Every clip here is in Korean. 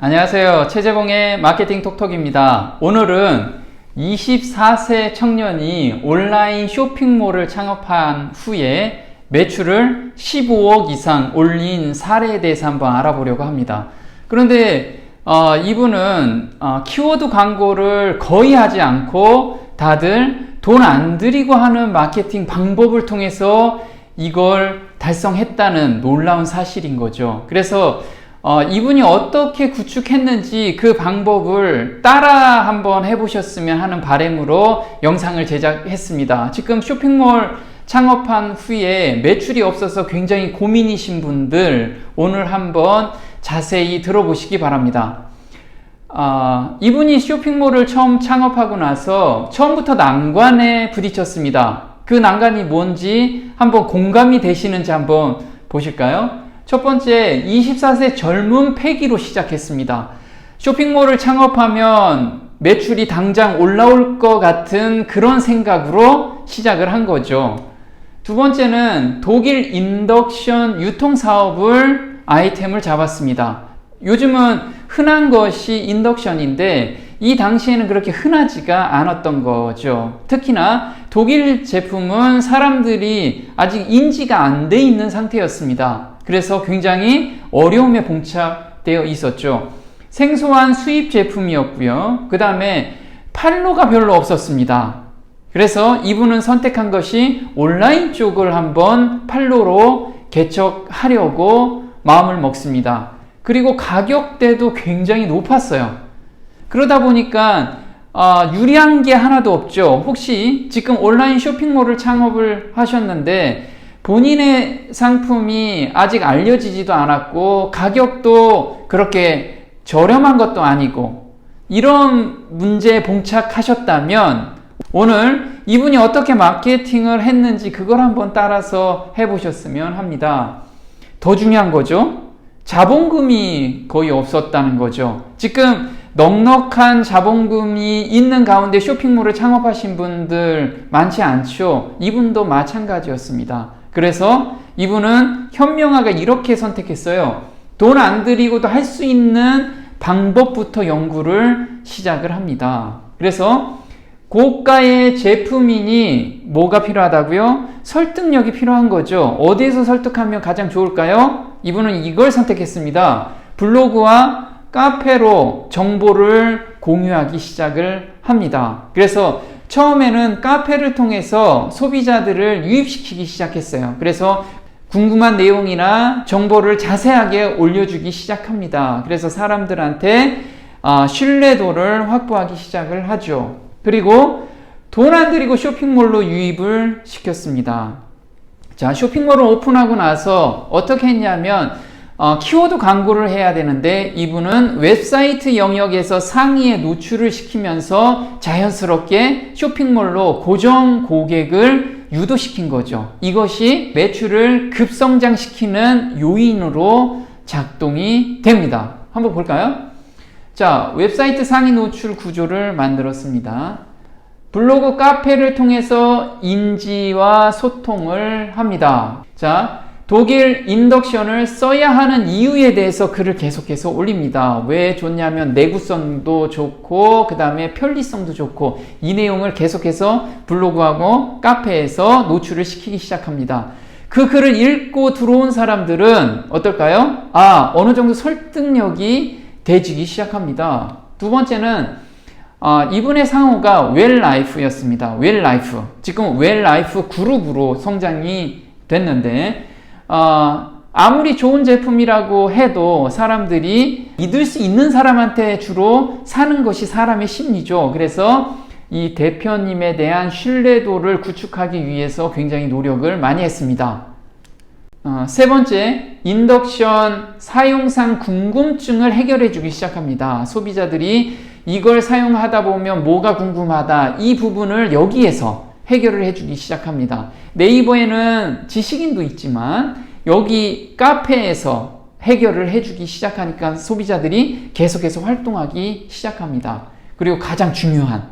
안녕하세요. 최재봉의 마케팅 톡톡입니다. 오늘은 24세 청년이 온라인 쇼핑몰을 창업한 후에 매출을 15억 이상 올린 사례에 대해서 한번 알아보려고 합니다. 그런데 이분은 키워드 광고를 거의 하지 않고 다들 돈 안 들이고 하는 마케팅 방법을 통해서 이걸 달성했다는 놀라운 사실인 거죠. 그래서 이분이 어떻게 구축했는지 그 방법을 따라 한번 해보셨으면 하는 바람으로 영상을 제작했습니다. 지금 쇼핑몰 창업한 후에 매출이 없어서 굉장히 고민이신 분들 오늘 한번 자세히 들어보시기 바랍니다. 이분이 쇼핑몰을 처음 창업하고 나서 처음부터 난관에 부딪혔습니다. 그 난관이 뭔지 한번 공감이 되시는지 한번 보실까요? 첫 번째, 24세 젊은 패기로 시작했습니다. 쇼핑몰을 창업하면 매출이 당장 올라올 것 같은 그런 생각으로 시작을 한 거죠. 두 번째는 독일 인덕션 유통사업을 아이템을 잡았습니다. 요즘은 흔한 것이 인덕션인데 이 당시에는 그렇게 흔하지가 않았던 거죠. 특히나 독일 제품은 사람들이 아직 인지가 안 돼 있는 상태였습니다. 그래서 굉장히 어려움에 봉착되어 있었죠. 생소한 수입 제품이었고요. 그 다음에 판로가 별로 없었습니다. 그래서 이분은 선택한 것이 온라인 쪽을 한번 판로로 개척하려고 마음을 먹습니다. 그리고 가격대도 굉장히 높았어요. 그러다 보니까 유리한 게 하나도 없죠. 혹시 지금 온라인 쇼핑몰을 창업을 하셨는데 본인의 상품이 아직 알려지지도 않았고 가격도 그렇게 저렴한 것도 아니고 이런 문제에 봉착하셨다면 오늘 이분이 어떻게 마케팅을 했는지 그걸 한번 따라서 해보셨으면 합니다. 더 중요한 거죠. 자본금이 거의 없었다는 거죠. 지금 넉넉한 자본금이 있는 가운데 쇼핑몰을 창업하신 분들 많지 않죠. 이분도 마찬가지였습니다. 그래서 이분은 현명하게 이렇게 선택했어요. 돈 안 들이고도 할 수 있는 방법부터 연구를 시작을 합니다. 그래서 고가의 제품이니 뭐가 필요하다고요? 설득력이 필요한 거죠. 어디에서 설득하면 가장 좋을까요? 이분은 이걸 선택했습니다. 블로그와 카페로 정보를 공유하기 시작을 합니다. 그래서 처음에는 카페를 통해서 소비자들을 유입시키기 시작했어요. 그래서 궁금한 내용이나 정보를 자세하게 올려주기 시작합니다. 그래서 사람들한테 신뢰도를 확보하기 시작을 하죠. 그리고 돈 안 들이고 쇼핑몰로 유입을 시켰습니다. 자, 쇼핑몰을 오픈하고 나서 어떻게 했냐면 키워드 광고를 해야 되는데 이분은 웹사이트 영역에서 상위에 노출을 시키면서 자연스럽게 쇼핑몰로 고정 고객을 유도시킨 거죠. 이것이 매출을 급성장시키는 요인으로 작동이 됩니다. 한번 볼까요? 자, 웹사이트 상위 노출 구조를 만들었습니다. 블로그 카페를 통해서 인지와 소통을 합니다. 자, 독일 인덕션을 써야 하는 이유에 대해서 글을 계속해서 올립니다. 왜 좋냐면 내구성도 좋고 그 다음에 편리성도 좋고 이 내용을 계속해서 블로그하고 카페에서 노출을 시키기 시작합니다. 그 글을 읽고 들어온 사람들은 어떨까요? 어느 정도 설득력이 돼지기 시작합니다. 두 번째는 이분의 상호가 웰라이프였습니다. 웰라이프. 지금 웰라이프 그룹으로 성장이 됐는데 아무리 좋은 제품이라고 해도 사람들이 믿을 수 있는 사람한테 주로 사는 것이 사람의 심리죠. 그래서 이 대표님에 대한 신뢰도를 구축하기 위해서 굉장히 노력을 많이 했습니다. 세 번째, 인덕션 사용상 궁금증을 해결해 주기 시작합니다. 소비자들이 이걸 사용하다 보면 뭐가 궁금하다, 이 부분을 여기에서 해결을 해주기 시작합니다. 네이버에는 지식인도 있지만 여기 카페에서 해결을 해주기 시작하니까 소비자들이 계속해서 활동하기 시작합니다. 그리고 가장 중요한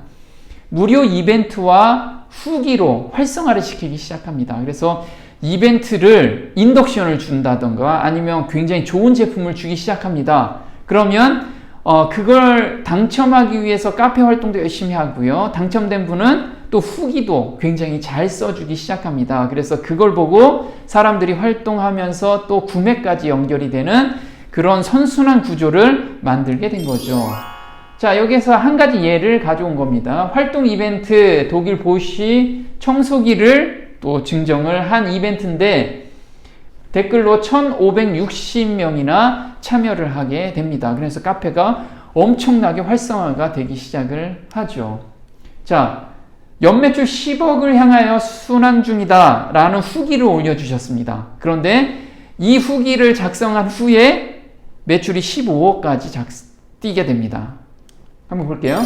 무료 이벤트와 후기로 활성화를 시키기 시작합니다. 그래서 이벤트를 인덕션을 준다던가 아니면 굉장히 좋은 제품을 주기 시작합니다. 그러면 그걸 당첨하기 위해서 카페 활동도 열심히 하고요. 당첨된 분은 또 후기도 굉장히 잘 써주기 시작합니다. 그래서 그걸 보고 사람들이 활동하면서 또 구매까지 연결이 되는 그런 선순환 구조를 만들게 된 거죠. 자, 여기서 한 가지 예를 가져온 겁니다. 활동 이벤트 독일 보쉬 청소기를 또 증정을 한 이벤트인데 댓글로 1560명이나 참여를 하게 됩니다. 그래서 카페가 엄청나게 활성화가 되기 시작을 하죠. 자, 연매출 10억을 향하여 순항 중이다 라는 후기를 올려주셨습니다. 그런데 이 후기를 작성한 후에 매출이 15억까지 뛰게 됩니다. 한번 볼게요.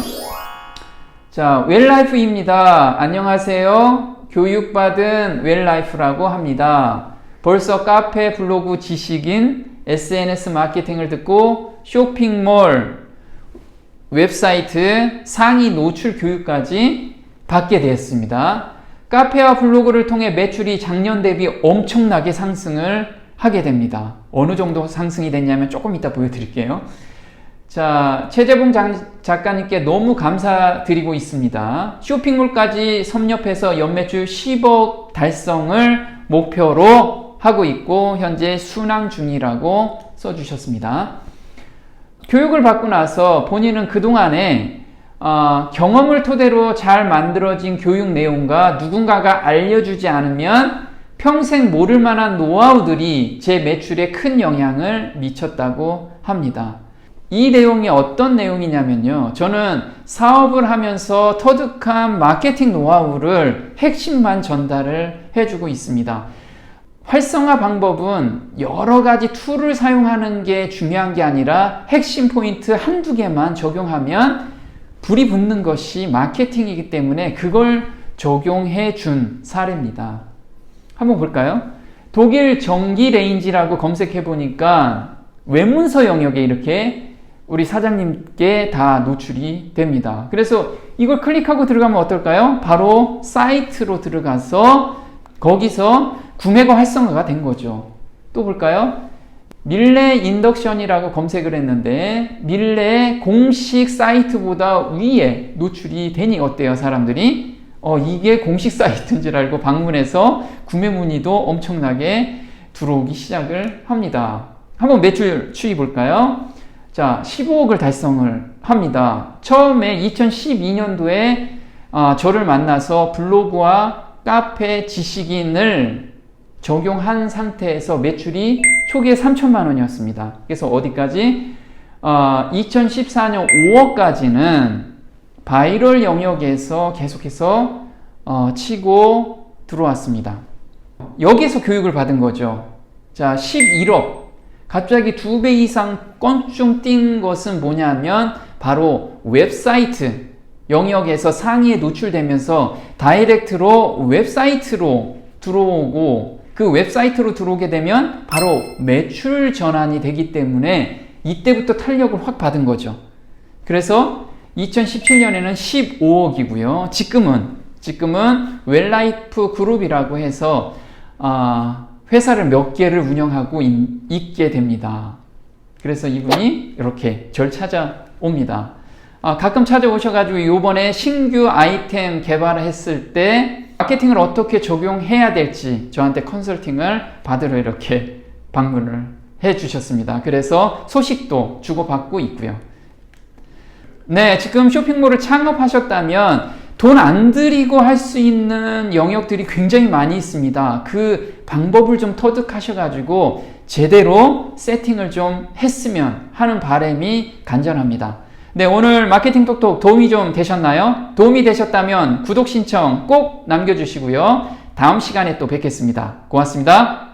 자, 웰라이프입니다. 안녕하세요. 교육받은 웰라이프라고 합니다. 벌써 카페, 블로그 지식인, SNS 마케팅을 듣고 쇼핑몰, 웹사이트, 상위 노출 교육까지 받게 되었습니다. 카페와 블로그를 통해 매출이 작년 대비 엄청나게 상승을 하게 됩니다. 어느 정도 상승이 됐냐면 조금 이따 보여드릴게요. 자, 최재봉 작가님께 너무 감사드리고 있습니다. 쇼핑몰까지 섭렵해서 연매출 10억 달성을 목표로 하고 있고 현재 순항 중이라고 써주셨습니다. 교육을 받고 나서 본인은 그동안에 경험을 토대로 잘 만들어진 교육 내용과 누군가가 알려주지 않으면 평생 모를 만한 노하우들이 제 매출에 큰 영향을 미쳤다고 합니다. 이 내용이 어떤 내용이냐면요. 저는 사업을 하면서 터득한 마케팅 노하우를 핵심만 전달을 해주고 있습니다. 활성화 방법은 여러 가지 툴을 사용하는 게 중요한 게 아니라 핵심 포인트 한두 개만 적용하면 불이 붙는 것이 마케팅이기 때문에 그걸 적용해 준 사례입니다. 한번 볼까요? 독일 전기 레인지라고 검색해 보니까 외문서 영역에 이렇게 우리 사장님께 다 노출이 됩니다. 그래서 이걸 클릭하고 들어가면 어떨까요? 바로 사이트로 들어가서 거기서 구매가 활성화가 된 거죠. 또 볼까요? 밀레 인덕션이라고 검색을 했는데 밀레 공식 사이트보다 위에 노출이 되니 어때요, 사람들이? 이게 공식 사이트인 줄 알고 방문해서 구매 문의도 엄청나게 들어오기 시작을 합니다. 한번 매출 추이 볼까요? 자, 15억을 달성을 합니다. 처음에 2012년도에 저를 만나서 블로그와 카페 지식인을 적용한 상태에서 매출이 초기에 3천만 원이었습니다. 그래서 어디까지? 2014년 5월까지는 바이럴 영역에서 계속해서 치고 들어왔습니다. 여기서 교육을 받은 거죠. 자, 11억. 갑자기 2배 이상 껑충 뛴 것은 뭐냐면 바로 웹사이트 영역에서 상위에 노출되면서 다이렉트로 웹사이트로 들어오고 그 웹사이트로 들어오게 되면 바로 매출 전환이 되기 때문에 이때부터 탄력을 확 받은 거죠. 그래서 2017년에는 15억이고요. 지금은 웰라이프 그룹이라고 해서 회사를 몇 개를 운영하고 있게 됩니다. 그래서 이분이 이렇게 절 찾아옵니다. 가끔 찾아오셔가지고 이번에 신규 아이템 개발을 했을 때 마케팅을 어떻게 적용해야 될지 저한테 컨설팅을 받으러 이렇게 방문을 해 주셨습니다. 그래서 소식도 주고받고 있고요. 네, 지금 쇼핑몰을 창업하셨다면 돈 안 들이고 할 수 있는 영역들이 굉장히 많이 있습니다. 그 방법을 좀 터득하셔가지고 제대로 세팅을 좀 했으면 하는 바람이 간절합니다. 네, 오늘 마케팅 톡톡 도움이 좀 되셨나요? 도움이 되셨다면 구독 신청 꼭 남겨주시고요. 다음 시간에 또 뵙겠습니다. 고맙습니다.